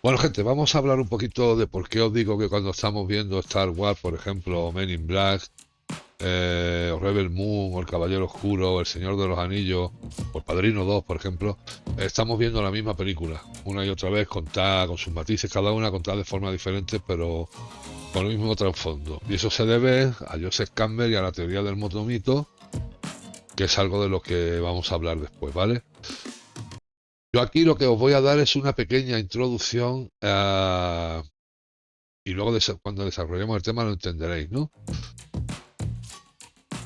Bueno, gente, vamos a hablar un poquito de por qué os digo que cuando estamos viendo Star Wars, por ejemplo, Men in Black, o Rebel Moon, o El Caballero Oscuro, o El Señor de los Anillos, o El Padrino 2, por ejemplo, estamos viendo la misma película, una y otra vez, contada con sus matices, cada una contada de forma diferente, pero con el mismo trasfondo. Y eso se debe a Joseph Campbell y a la teoría del monomito, que es algo de lo que vamos a hablar después, ¿vale? Yo aquí lo que os voy a dar es una pequeña introducción y luego cuando desarrollemos el tema lo entenderéis, ¿no?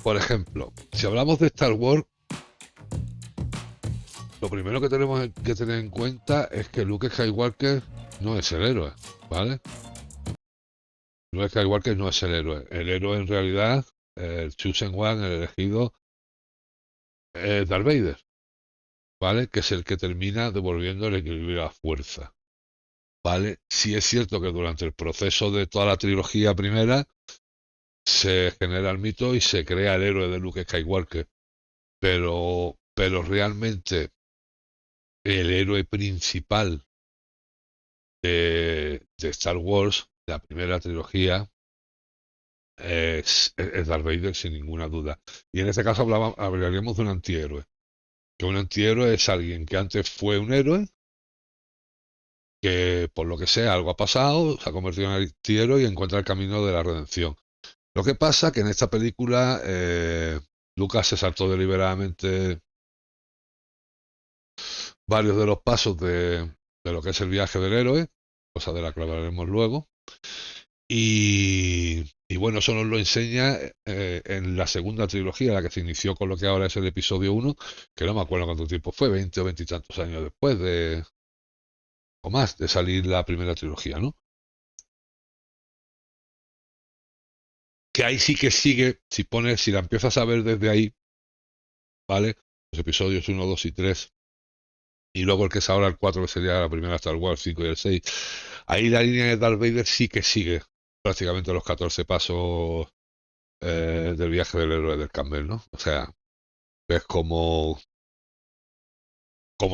Por ejemplo, si hablamos de Star Wars, lo primero que tenemos que tener en cuenta es que Luke Skywalker no es el héroe, ¿vale? Luke Skywalker no es el héroe. El héroe en realidad, el Chosen One, el elegido, es Darth Vader, ¿vale? Que es el que termina devolviendo el equilibrio a la fuerza, ¿vale? Sí es cierto que durante el proceso de toda la trilogía primera se genera el mito y se crea el héroe de Luke Skywalker, pero realmente el héroe principal de Star Wars, de la primera trilogía, es Darth Vader sin ninguna duda. Y en este caso hablaríamos de un antihéroe. Que un antihéroe es alguien que antes fue un héroe, que por lo que sea algo ha pasado, se ha convertido en antihéroe y encuentra el camino de la redención. Lo que pasa que en esta película Lucas se saltó deliberadamente varios de los pasos de lo que es el viaje del héroe, cosa de la que hablaremos luego. Y bueno, eso nos lo enseña en la segunda trilogía, la que se inició con lo que ahora es el episodio uno, que no me acuerdo cuánto tiempo fue, 20 o 20 y tantos años después o más de salir la primera trilogía, ¿no? Que ahí sí que sigue, si la empiezas a ver desde ahí, ¿vale? Los episodios uno 2 y 3 y luego el que es ahora el 4 que sería la primera Star Wars, 5 y el 6. Ahí la línea de Darth Vader sí que sigue prácticamente los 14 pasos del viaje del héroe del Campbell, ¿no? O sea, ves cómo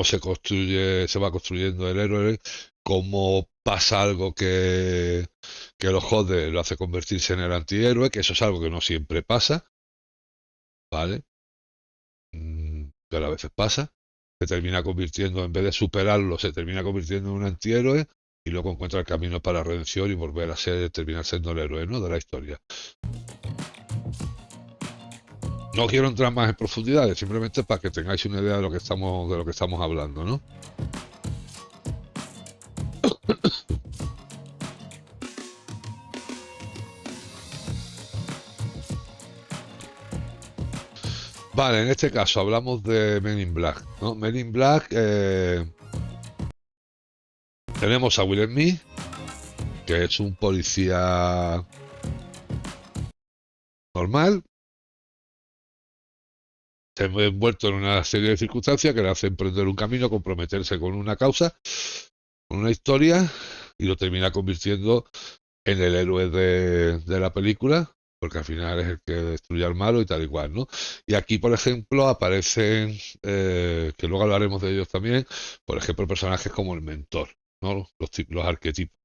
se va construyendo el héroe, cómo pasa algo que lo jode, lo hace convertirse en el antihéroe, que eso es algo que no siempre pasa, ¿vale? Pero a veces pasa. Se termina convirtiendo, en vez de superarlo, se termina convirtiendo en un antihéroe y luego encuentra el camino para la redención y volver a terminar siendo el héroe, ¿no? De la historia. No quiero entrar más en profundidades, simplemente para que tengáis una idea de lo que estamos hablando, ¿no? Vale, en este caso hablamos de Men in Black, ¿no? Men in Black, tenemos a Will Smith, que es un policía normal, se ve envuelto en una serie de circunstancias que le hacen emprender un camino, comprometerse con una causa, con una historia, y lo termina convirtiendo en el héroe de la película, porque al final es el que destruye al malo y tal y cual, ¿no? Y aquí, por ejemplo, aparecen, que luego hablaremos de ellos también, por ejemplo, personajes como el mentor, ¿no? Los arquetipos,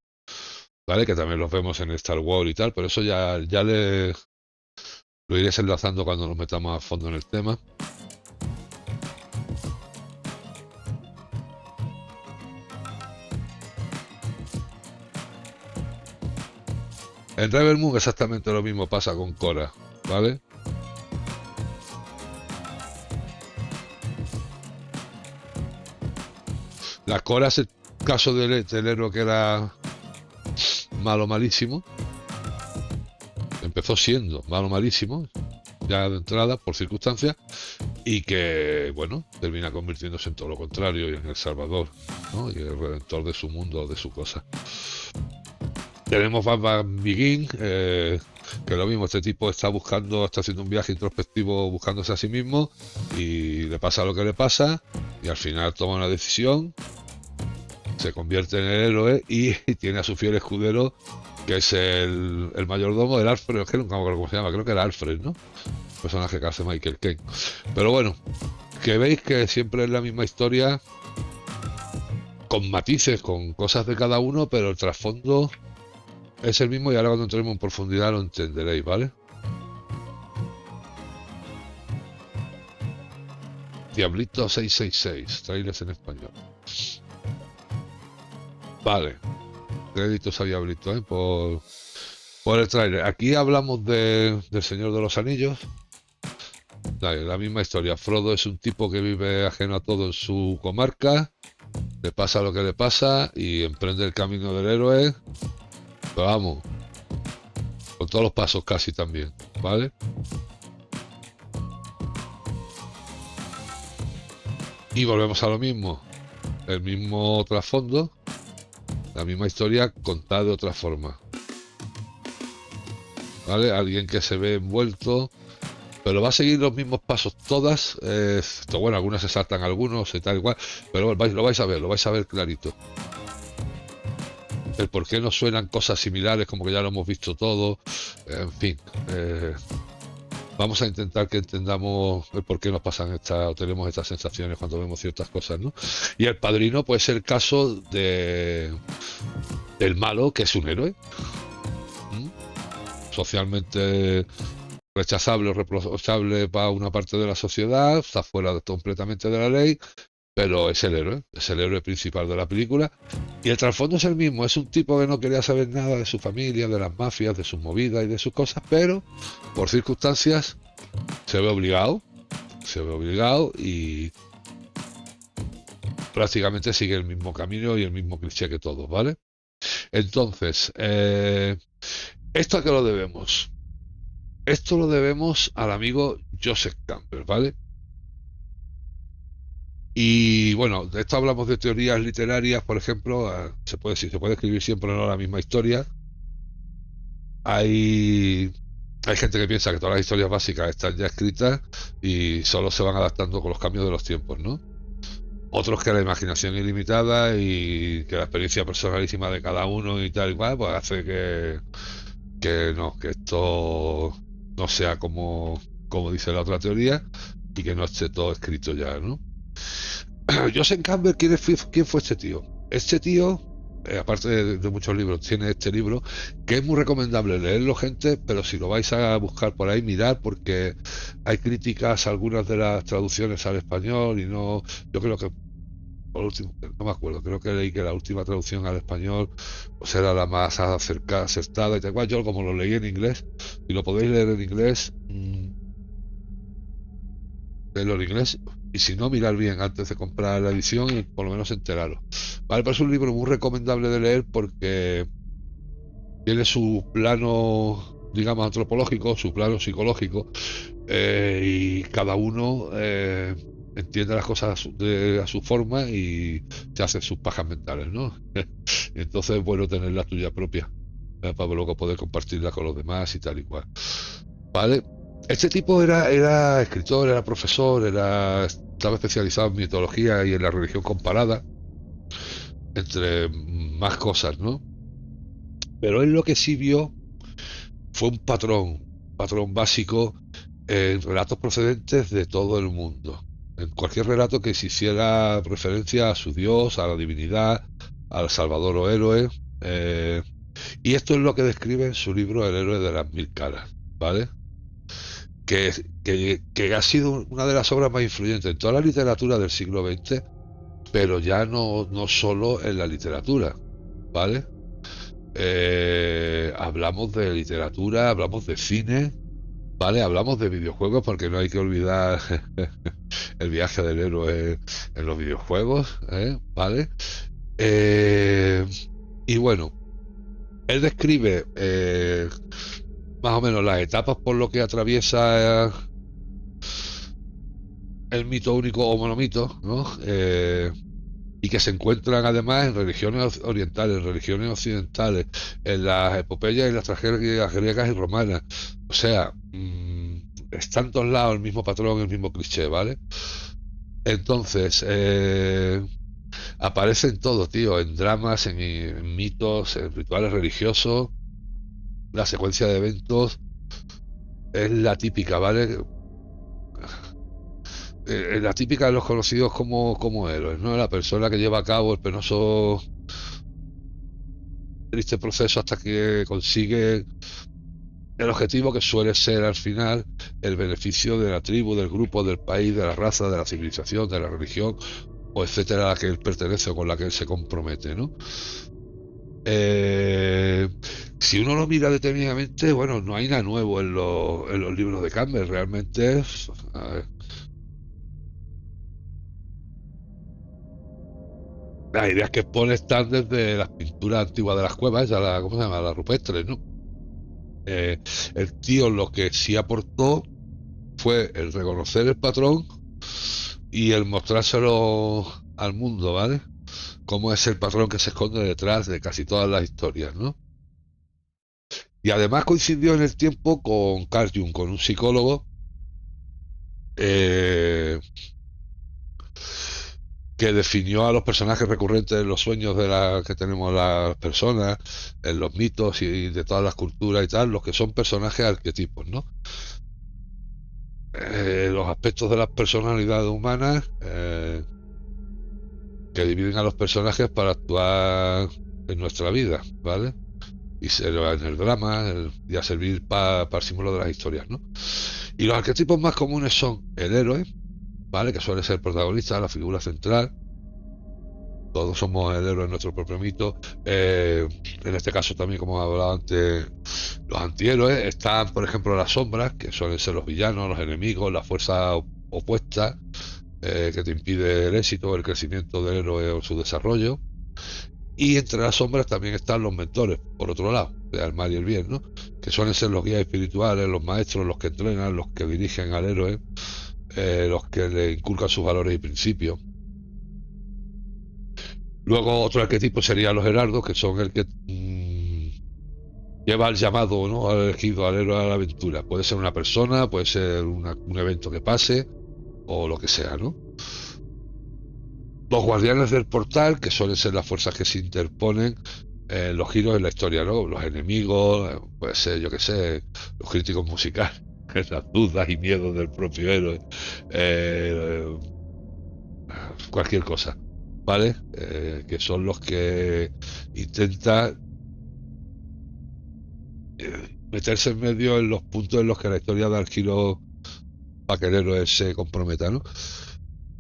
¿vale? Que también los vemos en Star Wars y tal, pero eso ya lo iré enlazando cuando nos metamos a fondo en el tema. En Rebel Moon exactamente lo mismo pasa con Cora, ¿vale? La Cora es el caso del héroe que era malo malísimo. Empezó siendo malo malísimo, ya de entrada, por circunstancias, y que, bueno, termina convirtiéndose en todo lo contrario y en el Salvador, ¿no? Y el redentor de su mundo, de su cosa. Tenemos Batman Begin, que lo mismo, este tipo está haciendo un viaje introspectivo buscándose a sí mismo y le pasa lo que le pasa y al final toma una decisión, se convierte en el héroe y tiene a su fiel escudero que es el mayordomo del Alfred, es que nunca me acuerdo cómo se llama, creo que era Alfred, ¿no? Personaje que hace Michael Caine. Pero bueno, que veis que siempre es la misma historia con matices, con cosas de cada uno, pero el trasfondo es el mismo y ahora cuando entremos en profundidad lo entenderéis, ¿vale? Diablito 666, trailers en español. Vale, créditos a Diablito, por el trailer. Aquí hablamos del Señor de los Anillos. Vale, la misma historia. Frodo es un tipo que vive ajeno a todo en su comarca. Le pasa lo que le pasa y emprende el camino del héroe. Pero vamos, con todos los pasos casi también, ¿vale? Y volvemos a lo mismo. El mismo trasfondo, la misma historia contada de otra forma. ¿Vale? Alguien que se ve envuelto, pero va a seguir los mismos pasos todas. Bueno, algunas se saltan algunos y tal igual, pero lo vais a ver clarito. El por qué nos suenan cosas similares, como que ya lo hemos visto todo, en fin. Vamos a intentar que entendamos el por qué nos pasan o tenemos estas sensaciones cuando vemos ciertas cosas, ¿no? Y el padrino puede ser el caso del malo, que es un héroe. Socialmente rechazable o reprochable para una parte de la sociedad, está fuera completamente de la ley, pero es el héroe principal de la película. Y el trasfondo es el mismo, es un tipo que no quería saber nada de su familia, de las mafias, de sus movidas y de sus cosas, pero por circunstancias se ve obligado y prácticamente sigue el mismo camino y el mismo cliché que todos, ¿vale? Entonces, ¿esto a qué lo debemos? Esto lo debemos al amigo Joseph Campbell, ¿vale? Y bueno, de esto hablamos de teorías literarias, por ejemplo, se puede escribir siempre no la misma historia. Hay gente que piensa que todas las historias básicas están ya escritas y solo se van adaptando con los cambios de los tiempos, ¿no? Otros que la imaginación ilimitada y que la experiencia personalísima de cada uno y tal y cual, pues hace que esto no sea como dice la otra teoría y que no esté todo escrito ya, ¿no? Joseph Campbell, ¿quién fue este tío? Este tío, aparte de muchos libros, tiene este libro que es muy recomendable leerlo, gente, pero si lo vais a buscar por ahí, mirad, porque hay críticas a algunas de las traducciones al español y no, yo creo que por último, no me acuerdo, creo que leí que la última traducción al español pues era la más acertada y tal cual. Yo como lo leí en inglés, si lo podéis leer en inglés, leerlo en inglés, y si no, mirar bien antes de comprar la edición y por lo menos enteraros. Vale, pero es un libro muy recomendable de leer porque tiene su plano, digamos, antropológico, su plano psicológico, y cada uno entiende las cosas a su forma y se hace sus pajas mentales, ¿no? Entonces es bueno tener la tuya propia, para luego poder compartirla con los demás y tal y cual. ¿Vale? Este tipo era escritor, era profesor, estaba especializado en mitología y en la religión comparada, entre más cosas, ¿no? Pero él lo que sí vio fue un patrón básico en relatos procedentes de todo el mundo. En cualquier relato que se hiciera referencia a su dios, a la divinidad, al salvador o héroe. Y esto es lo que describe en su libro El héroe de las mil caras, ¿vale? Que ha sido una de las obras más influyentes en toda la literatura del siglo XX, pero ya no solo en la literatura, ¿vale? Hablamos de literatura, hablamos de cine, ¿vale? Hablamos de videojuegos porque no hay que olvidar el viaje del héroe en los videojuegos, ¿vale? Y bueno, él describe más o menos las etapas por lo que atraviesa el mito único o monomito, ¿no? Y que se encuentran además en religiones orientales, en religiones occidentales, en las epopeyas y las tragedias griegas y romanas. O sea, está en todos lados el mismo patrón, el mismo cliché, ¿vale? Entonces, aparece en todo, tío, en dramas, en mitos, en rituales religiosos. La secuencia de eventos es la típica, ¿vale? la típica de los conocidos como héroes, ¿no? La persona que lleva a cabo el penoso, triste proceso hasta que consigue el objetivo, que suele ser al final el beneficio de la tribu, del grupo, del país, de la raza, de la civilización, de la religión, o etcétera, a la que él pertenece o con la que él se compromete, ¿no? Eh, si uno lo mira detenidamente, bueno, no hay nada nuevo en los libros de Campbell, realmente es, las ideas que expone están desde las pinturas antiguas de las cuevas, ¿cómo se llama? Las rupestres, ¿no? Eh, el tío lo que sí aportó fue el reconocer el patrón y el mostrárselo al mundo, ¿vale? Cómo es el patrón que se esconde detrás de casi todas las historias, ¿no? Y además coincidió en el tiempo con Carl Jung, con un psicólogo, eh, que definió a los personajes recurrentes en los sueños de la que tenemos las personas, en los mitos y de todas las culturas y tal, los que son personajes arquetipos, ¿no? Los aspectos de las personalidades humanas, que dividen a los personajes para actuar en nuestra vida, ¿vale? Y ser en el drama y a servir para el símbolo de las historias, ¿no? Y los arquetipos más comunes son el héroe, ¿vale? Que suele ser el protagonista, la figura central. Todos somos el héroe en nuestro propio mito. En este caso también, como hablaba antes, los antihéroes. Están, por ejemplo, las sombras, que suelen ser los villanos, los enemigos, la fuerza opuesta, que te impide el éxito, el crecimiento del héroe o su desarrollo. Y entre las sombras también están los mentores, por otro lado, el mal y el bien, ¿no? Que suelen ser los guías espirituales, los maestros, los que entrenan, los que dirigen al héroe, los que le inculcan sus valores y principios. Luego otro arquetipo serían los heraldos, que son el que lleva el llamado, ¿no? Al elegido, al héroe, a la aventura. Puede ser una persona, puede ser un evento que pase, o lo que sea, ¿no? Los guardianes del portal, que suelen ser las fuerzas que se interponen en los giros en la historia, ¿no? Los enemigos, puede ser, yo que sé, los críticos musicales, las dudas y miedos del propio héroe, eh, cualquier cosa, ¿vale? Que son los que intentan meterse en medio en los puntos en los que la historia da el giro para que el héroe se comprometa, ¿no?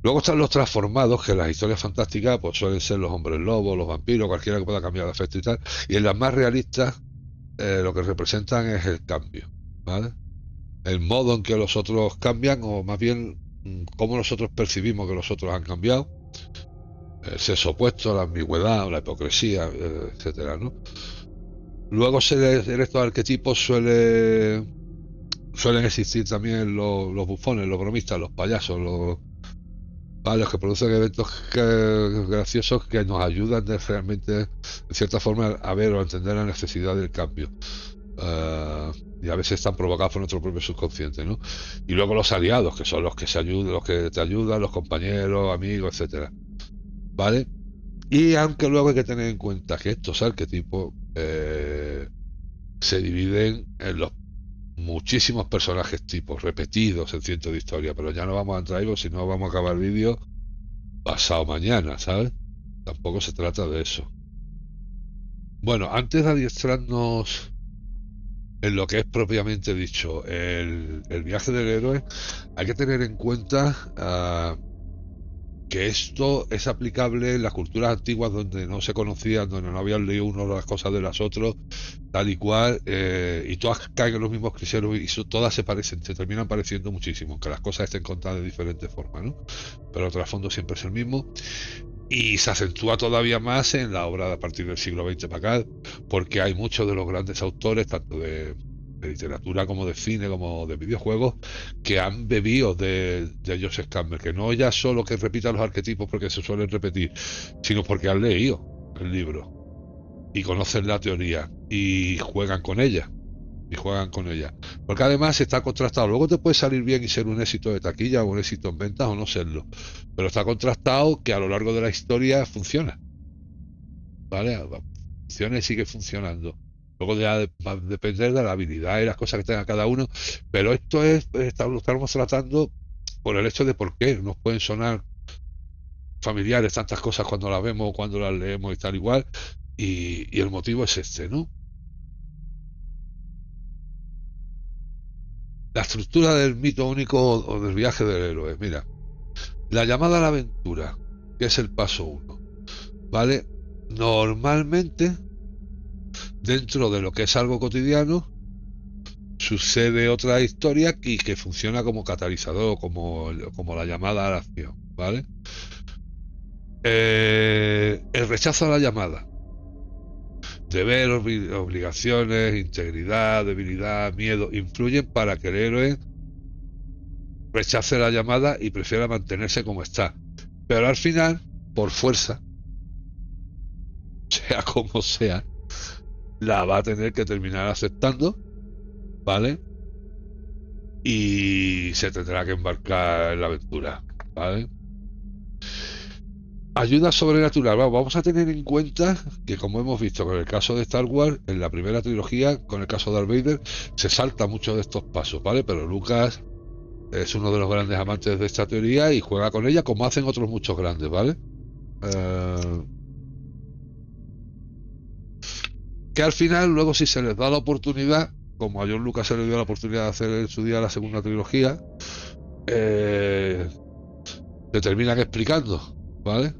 Luego están los transformados, que en las historias fantásticas pues suelen ser los hombres lobos, los vampiros, cualquiera que pueda cambiar de afecto y tal. Y en las más realistas, lo que representan es el cambio, ¿vale? El modo en que los otros cambian, o más bien cómo nosotros percibimos que los otros han cambiado, el sexo opuesto, la ambigüedad, la hipocresía, etcétera, ¿no? Luego en estos arquetipos suelen existir también los bufones, los bromistas, los payasos, los que producen eventos graciosos que nos ayudan realmente, de cierta forma, a ver o a entender la necesidad del cambio. Y a veces están provocados por nuestro propio subconsciente, ¿no? Y luego los aliados, que son los que se ayudan, los que te ayudan, los compañeros, amigos, etcétera, ¿vale? Y aunque luego hay que tener en cuenta que estos arquetipos se dividen en los muchísimos personajes tipos repetidos en cientos de historias, pero ya no vamos a entrar ahí, porque si no vamos a acabar el vídeo pasado mañana, ¿sabes? Tampoco se trata de eso. Bueno, antes de adiestrarnos en lo que es propiamente dicho el viaje del héroe, hay que tener en cuenta que esto es aplicable en las culturas antiguas donde no se conocían, donde no habían leído uno las cosas de las otras, tal y cual, y todas caen en los mismos criterios y todas se parecen, se terminan pareciendo muchísimo, aunque las cosas estén contadas de diferentes formas, ¿no? Pero el trasfondo siempre es el mismo. Y se acentúa todavía más en la obra a partir del siglo XX para acá, porque hay muchos de los grandes autores, tanto de literatura como de cine, como de videojuegos, que han bebido de Joseph Campbell, que no ya solo que repitan los arquetipos porque se suelen repetir, sino porque han leído el libro y conocen la teoría y juegan con ella. Y juegan con ella. Porque además está contrastado. Luego te puede salir bien y ser un éxito de taquilla o un éxito en ventas o no serlo. Pero está contrastado que a lo largo de la historia funciona. ¿Vale? Funciona y sigue funcionando. Luego ya va a depender de la habilidad y las cosas que tenga cada uno. Pero esto lo estamos tratando por el hecho de por qué nos pueden sonar familiares tantas cosas cuando las vemos, cuando las leemos y tal igual, y el motivo es este, ¿no? La estructura del mito único o del viaje del héroe. Mira, la llamada a la aventura, que es el paso 1, ¿vale? Normalmente, dentro de lo que es algo cotidiano, sucede otra historia y que funciona como catalizador, como la llamada a la acción, ¿vale? El rechazo a la llamada, deber, obligaciones, integridad, debilidad, miedo, influyen para que el héroe rechace la llamada y prefiera mantenerse como está. Pero al final, por fuerza, sea como sea, la va a tener que terminar aceptando, ¿vale? Y se tendrá que embarcar en la aventura, ¿vale? Ayuda sobrenatural. Vamos a tener en cuenta que, como hemos visto con el caso de Star Wars, en la primera trilogía, con el caso de Darth Vader, se salta muchos de estos pasos, ¿vale? Pero Lucas es uno de los grandes amantes de esta teoría y juega con ella como hacen otros muchos grandes, ¿vale? Que al final, luego, si se les da la oportunidad, como a George Lucas se le dio la oportunidad de hacer en su día la segunda trilogía, te terminan explicando, ¿vale?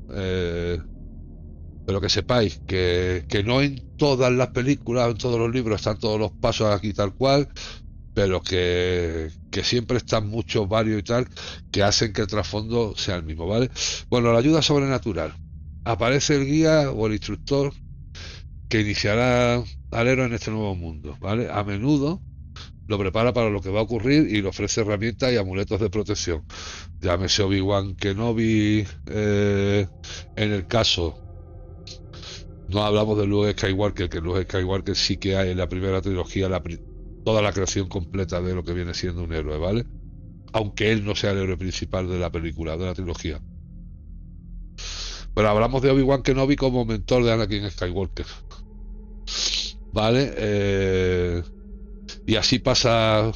Pero que sepáis que no en todas las películas, en todos los libros están todos los pasos aquí tal cual, pero que siempre están muchos, varios y tal, que hacen que el trasfondo sea el mismo, ¿vale? Bueno, la ayuda sobrenatural. Aparece el guía o el instructor que iniciará al héroe en este nuevo mundo, ¿vale? A menudo lo prepara para lo que va a ocurrir y le ofrece herramientas y amuletos de protección. Llámese Obi-Wan Kenobi, en el caso, no hablamos de Luke Skywalker, que Luke Skywalker sí que hay en la primera trilogía toda la creación completa de lo que viene siendo un héroe, ¿vale? Aunque él no sea el héroe principal de la película, de la trilogía. Pero hablamos de Obi-Wan Kenobi como mentor de Anakin Skywalker, ¿vale? Y así pasan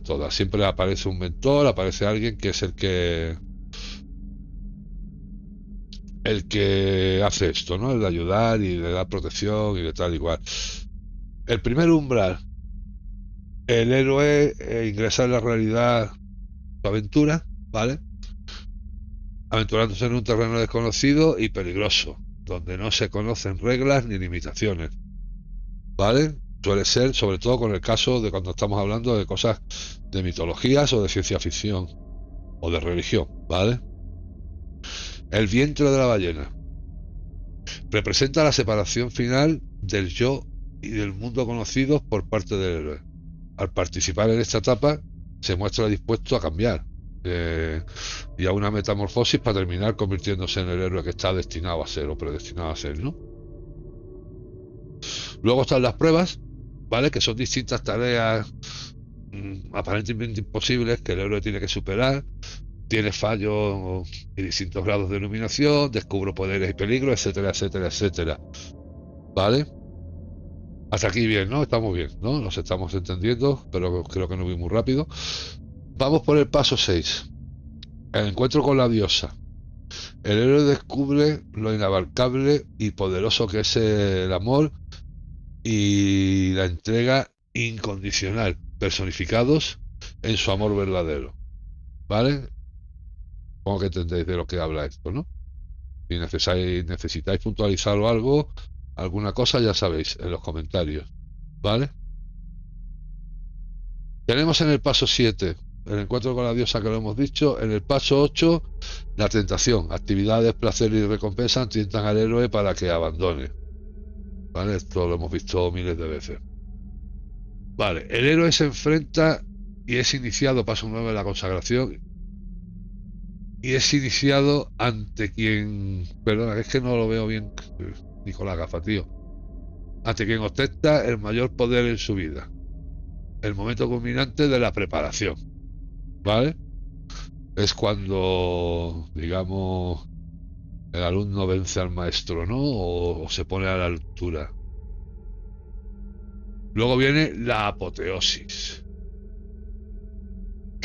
todas. Siempre aparece un mentor, aparece alguien que es el que hace esto, ¿no? El de ayudar y de dar protección y de tal igual. El primer umbral, el héroe ingresa en la realidad su aventura, ¿vale? Aventurándose en un terreno desconocido y peligroso, donde no se conocen reglas ni limitaciones, ¿vale? Suele ser, sobre todo con el caso de cuando estamos hablando de cosas de mitologías o de ciencia ficción o de religión, ¿vale? El vientre de la ballena representa la separación final del yo y del mundo conocido por parte del héroe. Al participar en esta etapa, se muestra dispuesto a cambiar y a una metamorfosis para terminar convirtiéndose en el héroe que está destinado a ser o predestinado a ser, ¿no? Luego están las pruebas, ¿vale? Que son distintas tareas aparentemente imposibles que el héroe tiene que superar. Tiene fallos y distintos grados de iluminación, descubro poderes y peligros, etcétera, etcétera, etcétera. ¿Vale? Hasta aquí bien, ¿no? Estamos bien, ¿no? Nos estamos entendiendo, pero creo que no voy muy rápido. Vamos por el paso 6. El encuentro con la diosa. El héroe descubre lo inabarcable y poderoso que es el amor y la entrega incondicional, personificados en su amor verdadero. ¿Vale? Supongo que entendéis de lo que habla esto, ¿no? Si necesitáis puntualizar algo, alguna cosa, ya sabéis, en los comentarios. ¿Vale? Tenemos en el paso 7 el encuentro con la diosa, que lo hemos dicho. En el paso 8, la tentación. Actividades, placer y recompensa tientan al héroe para que abandone. ¿Vale? Esto lo hemos visto miles de veces. Vale, el héroe se enfrenta y es iniciado, paso 9 de la consagración, y es iniciado ante quien, perdona, es que no lo veo bien, Nicolás Gafa, tío, ante quien ostenta el mayor poder en su vida, el momento culminante de la preparación, ¿vale? Es cuando, digamos, el alumno vence al maestro, ¿no? O se pone a la altura. Luego viene la apoteosis,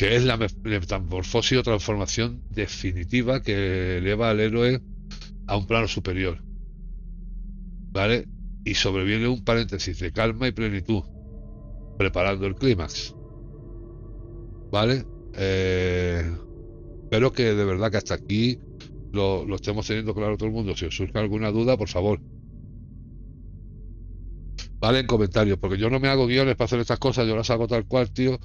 que es la metamorfosis o transformación definitiva que eleva al héroe a un plano superior, ¿vale? Y sobreviene un paréntesis de calma y plenitud, preparando el clímax, ¿vale? Espero que de verdad que hasta aquí lo estemos teniendo claro todo el mundo. Si os surge alguna duda, por favor, vale, en comentarios, porque yo no me hago guiones para hacer estas cosas, yo las hago tal cual, tío,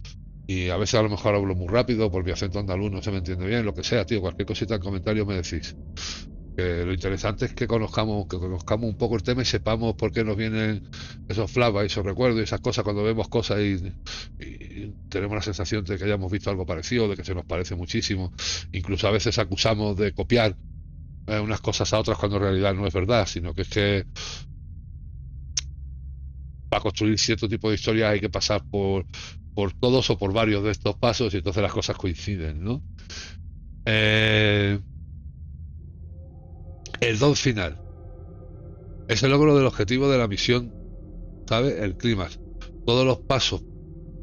y a veces a lo mejor hablo muy rápido, por mi acento andaluz no se me entiende bien, lo que sea, tío, cualquier cosita en comentarios me decís. Lo interesante es que conozcamos un poco el tema y sepamos por qué nos vienen esos flashbacks, esos recuerdos y esas cosas cuando vemos cosas y tenemos la sensación de que hayamos visto algo parecido, de que se nos parece muchísimo. Incluso a veces acusamos de copiar unas cosas a otras cuando en realidad no es verdad, sino que es que para construir cierto tipo de historias hay que pasar por todos o por varios de estos pasos y entonces las cosas coinciden, ¿no? El don final es el logro del objetivo de la misión, ¿sabes? El clímax. Todos los pasos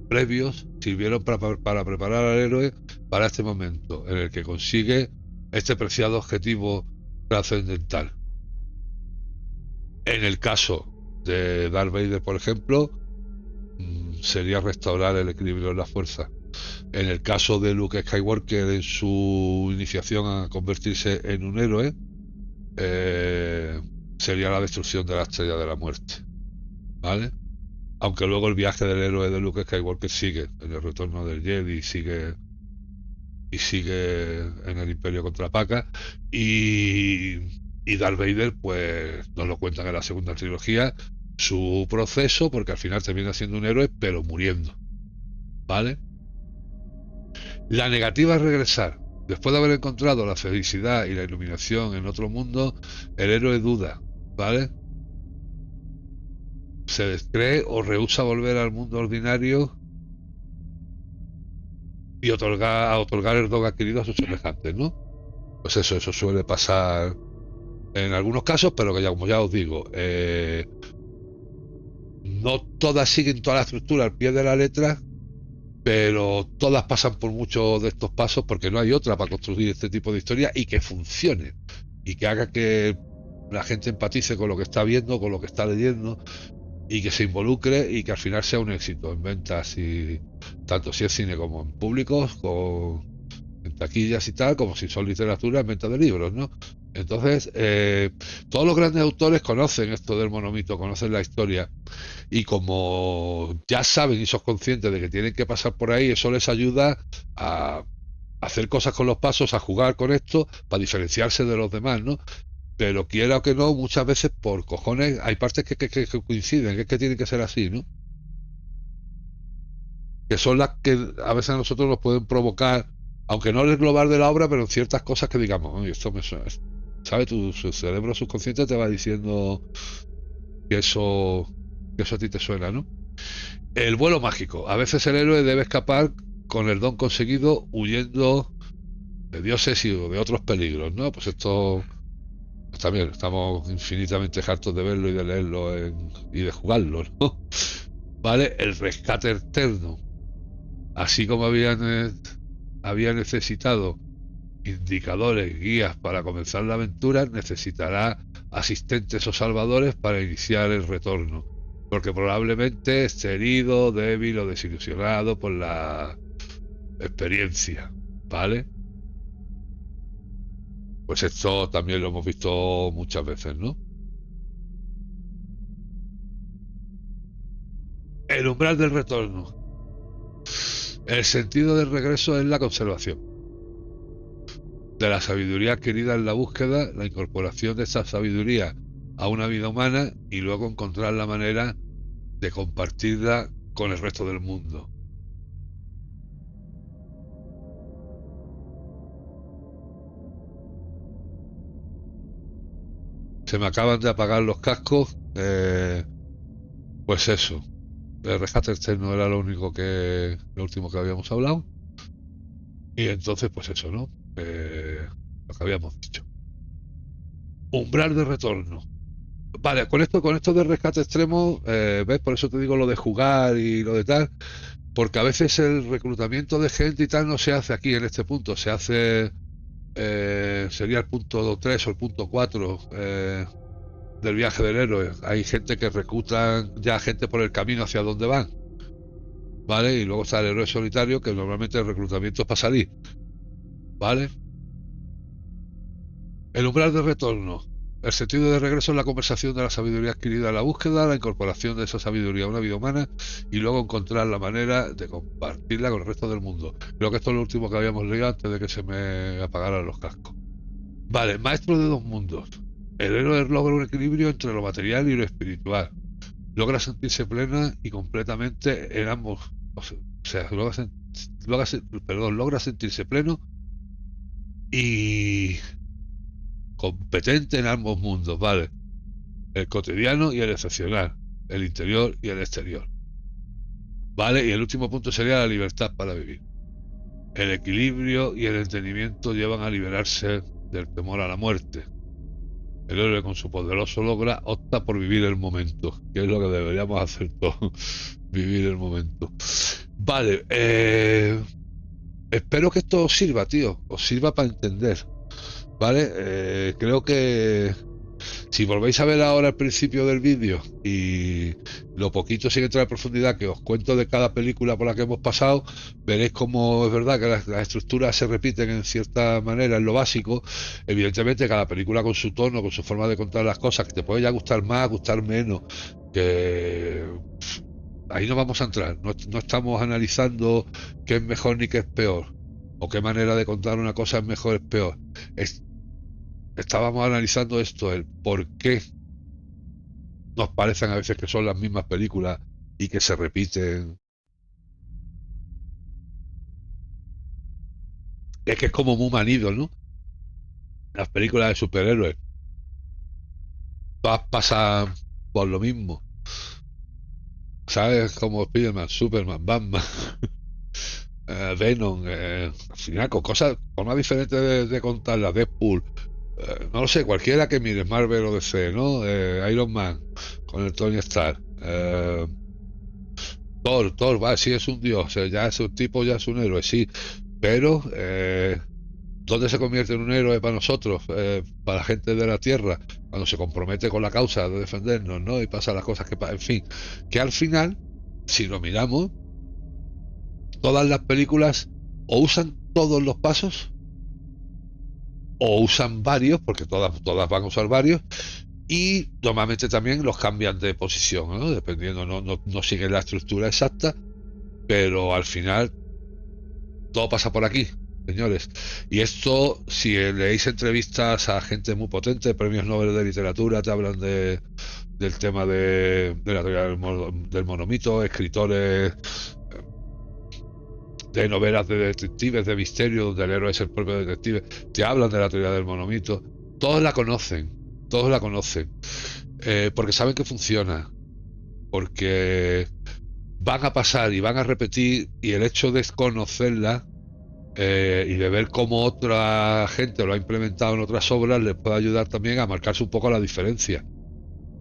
previos sirvieron para preparar al héroe para este momento en el que consigue este preciado objetivo trascendental. En el caso de Darth Vader, por ejemplo, sería restaurar el equilibrio de la fuerza. En el caso de Luke Skywalker, en su iniciación a convertirse en un héroe, sería la destrucción de la Estrella de la Muerte, ¿vale? Aunque luego el viaje del héroe de Luke Skywalker sigue en el retorno del Jedi, sigue en el Imperio Contrapaca y Darth Vader pues nos lo cuentan en la segunda trilogía su proceso, porque al final termina siendo un héroe pero muriendo, ¿vale? La negativa a regresar después de haber encontrado la felicidad y la iluminación en otro mundo, el héroe duda, ¿vale? Se descree o rehúsa volver al mundo ordinario y otorgar el don adquirido a sus semejantes, ¿no? Pues eso suele pasar en algunos casos, pero que ya, como ya os digo, no todas siguen toda la estructura al pie de la letra, pero todas pasan por muchos de estos pasos porque no hay otra para construir este tipo de historia y que funcione y que haga que la gente empatice con lo que está viendo, con lo que está leyendo y que se involucre y que al final sea un éxito en ventas, y tanto si es cine como en públicos, en taquillas y tal, como si son literatura en venta de libros, ¿no? Entonces, todos los grandes autores conocen esto del monomito, conocen la historia, y como ya saben y son conscientes de que tienen que pasar por ahí, eso les ayuda a hacer cosas con los pasos, a jugar con esto para diferenciarse de los demás, ¿no? Pero quiera o que no, muchas veces por cojones hay partes que coinciden, que es que tienen que ser así, ¿no? Que son las que a veces a nosotros nos pueden provocar, aunque no el global de la obra, pero en ciertas cosas que digamos, oye, esto me suena, ¿sabes? Tu cerebro subconsciente te va diciendo que eso a ti te suena, ¿no? El vuelo mágico. A veces el héroe debe escapar con el don conseguido huyendo de dioses y de otros peligros, ¿no? Pues esto pues también estamos infinitamente hartos de verlo y de leerlo y de jugarlo, ¿no? ¿Vale? El rescate eterno. Así como había necesitado indicadores, guías para comenzar la aventura, necesitará asistentes o salvadores para iniciar el retorno, porque probablemente esté herido, débil o desilusionado por la experiencia, ¿vale? Pues esto también lo hemos visto muchas veces, ¿no? El umbral del retorno. El sentido del regreso es la conservación de la sabiduría adquirida en la búsqueda, la incorporación de esa sabiduría a una vida humana y luego encontrar la manera de compartirla con el resto del mundo. Se me acaban de apagar los cascos, pues eso. El rescate externo era lo último que habíamos hablado. Y entonces, pues eso, ¿no? Lo que habíamos dicho. Umbral de retorno. Vale, con esto de rescate extremo, ¿ves? Por eso te digo lo de jugar y lo de tal. porque a veces el reclutamiento de gente y tal no se hace aquí en este punto, se hace, sería el punto 3 o el punto 4 del viaje del héroe. Hay gente que reclutan ya gente por el camino hacia donde van, ¿vale? Y luego está el héroe solitario, que normalmente el reclutamiento es para salir, ¿vale? El umbral de retorno. El sentido de regreso es la conversación de la sabiduría adquirida en la búsqueda, la incorporación de esa sabiduría a una vida humana y luego encontrar la manera de compartirla con el resto del mundo. Creo que esto es lo último que habíamos leído antes de que se me apagaran los cascos. Vale, maestro de dos mundos. El héroe logra un equilibrio entre lo material y lo espiritual. Logra sentirse plena y completamente en ambos. O sea, logra sentirse pleno y competente en ambos mundos, ¿vale? El cotidiano y el excepcional, el interior y el exterior, ¿vale? Y el último punto sería la libertad para vivir. El equilibrio y el entendimiento llevan a liberarse del temor a la muerte. El héroe con su poderoso logra opta por vivir el momento, que es lo que deberíamos hacer todos, vivir el momento. Vale, espero que esto os sirva, tío, os sirva para entender, ¿vale? Creo que si volvéis a ver ahora el principio del vídeo y lo poquito sin entrar en profundidad que os cuento de cada película por la que hemos pasado, veréis cómo es verdad que las estructuras se repiten en cierta manera en lo básico. Evidentemente cada película con su tono, con su forma de contar las cosas, que te puede ya gustar más, gustar menos, que ahí no vamos a entrar, no estamos analizando qué es mejor ni qué es peor, o qué manera de contar una cosa es mejor, es peor. Estábamos analizando esto, el por qué nos parecen a veces que son las mismas películas y que se repiten. Es que es como muy manido, ¿no? Las películas de superhéroes todas pasan por lo mismo, ¿sabes? Como Spiderman, Superman, Batman, Venom, al final con cosas, formas diferentes de contarlas, Deadpool, no lo sé, cualquiera que mire, Marvel o DC, ¿no? Iron Man con el Tony Stark, Thor, va, sí es un dios, ya es un tipo, ya es un héroe, sí, pero ¿dónde se convierte en un héroe para nosotros, para la gente de la Tierra, cuando se compromete con la causa de defendernos, ¿no? Y pasa las cosas que, en fin, que al final, si lo miramos, todas las películas o usan todos los pasos o usan varios, porque todas van a usar varios, y normalmente también los cambian de posición, ¿no? Dependiendo, no siguen la estructura exacta, pero al final todo pasa por aquí, señores. Y esto, si leéis entrevistas a gente muy potente, premios Nobel de literatura, te hablan del tema de la teoría del monomito, escritores de novelas de detectives, de misterio, donde el héroe es el propio detective, te hablan de la teoría del monomito. Todos la conocen, porque saben que funciona, porque van a pasar y van a repetir, y el hecho de conocerla y de ver cómo otra gente lo ha implementado en otras obras les puede ayudar también a marcarse un poco la diferencia,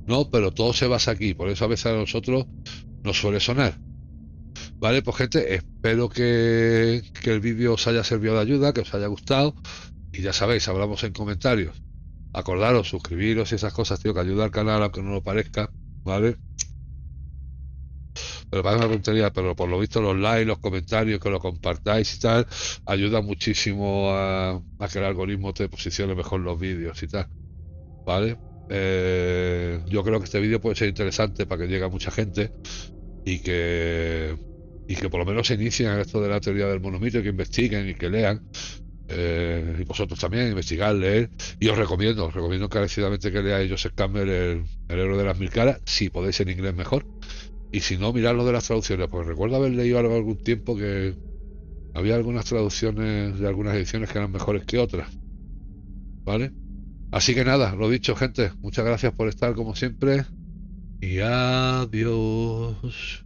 ¿no? Pero todo se basa aquí, por eso a veces a nosotros nos suele sonar. Vale, pues gente, espero que el vídeo os haya servido de ayuda, que os haya gustado, y ya sabéis, hablamos en comentarios. Acordaros, suscribiros y esas cosas, tío, que ayuda al canal aunque no lo parezca, ¿vale? Pero parece una tontería, pero por lo visto los likes, los comentarios, que lo compartáis y tal, ayuda muchísimo a que el algoritmo te posicione mejor los vídeos y tal, ¿vale? Yo creo que este vídeo puede ser interesante para que llegue a mucha gente y que por lo menos se inicien en esto de la teoría del monomito, que investiguen y que lean. Y vosotros también investigar, leer, y os recomiendo encarecidamente que leáis Joseph Campbell, el héroe de las mil caras, si podéis en inglés mejor, y si no, mirad lo de las traducciones, porque recuerdo haber leído algo algún tiempo que había algunas traducciones de algunas ediciones que eran mejores que otras, ¿vale? Así que nada, lo dicho, gente, muchas gracias por estar como siempre y adiós.